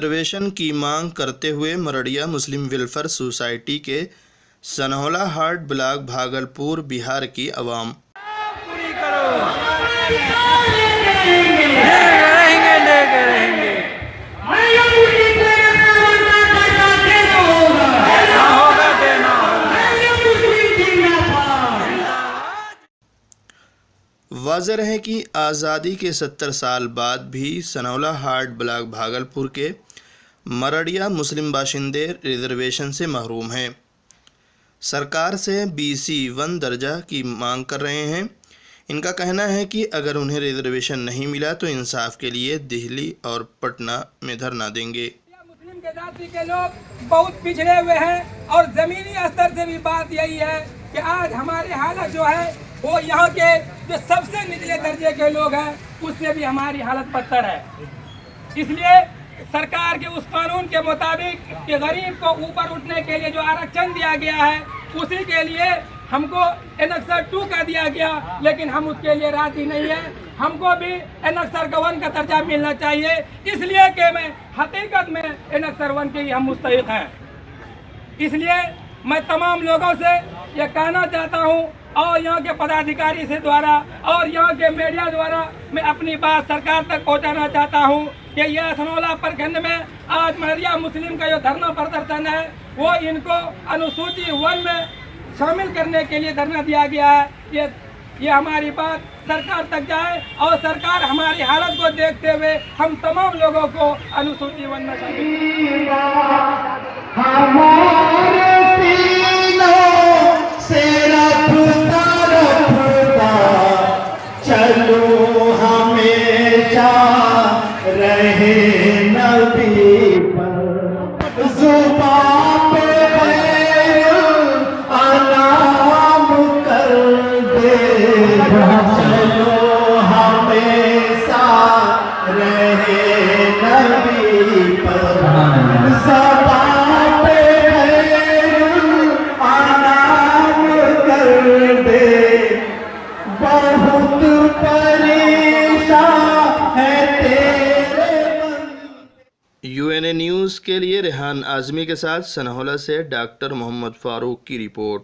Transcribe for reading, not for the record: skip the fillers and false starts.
Reservation की मांग करते हुए मरड़िया मुस्लिम वेलफेयर सोसाइटी के सनहौला हाट ब्लॉक भागलपुर बिहार की आवाम पूरी करो। रहेंगे। वाज़ेह है कि आज़ादी के 70 साल बाद भी सनहौला हाट ब्लॉक भागलपुर के मरड़िया मुस्लिम बाशिंदे रिजर्वेशन से महरूम हैं। सरकार से BC 1 दर्जा की मांग कर रहे हैं। इनका कहना है कि अगर उन्हें रिजर्वेशन नहीं मिला तो इंसाफ के लिए दिल्ली और पटना में धरना देंगे। मुस्लिम के जाति के लोग बहुत पिछड़े हुए हैं और जमीनी स्तर से भी बात यही है कि आज हमारी हालत जो है वो यहाँ के जो सबसे निचले दर्जे के लोग हैं उससे भी हमारी हालत बदतर है। इसलिए सरकार के उस कानून के मुताबिक कि गरीब को ऊपर उठने के लिए जो आरक्षण दिया गया है उसी के लिए हमको एनेक्सर 2 का दिया गया, लेकिन हम उसके लिए राजी नहीं है। हमको भी एनेक्सर 1 का दर्जा मिलना चाहिए, इसलिए कि मैं हकीकत में एनेक्सर 1 के ही हम मुस्तहिक हैं। इसलिए मैं तमाम लोगों से ये कहना चाहता हूँ और यहाँ के पदाधिकारी से द्वारा और यहाँ के मीडिया द्वारा मैं अपनी बात सरकार तक पहुँचाना चाहता हूँ कि यह सनहौला प्रखंड में आज मरड़िया मुस्लिम का जो धरना प्रदर्शन है वो इनको अनुसूची 1 में शामिल करने के लिए धरना दिया गया है। ये हमारी बात सरकार तक जाए और सरकार हमारी हालत को देखते हुए हम तमाम लोगों को अनुसूची 1 में शामिल चलो हमेशा रहे नबी पर जुबान पे अनाम कर दे। चलो हमेशा रहे नबी पर जुबान पे अनाम कर दे। बहुत परेशान है तेरे UNA न्यूज़ के लिए रेहान आज़मी के साथ सनहौला से डॉक्टर मोहम्मद फारूक की रिपोर्ट।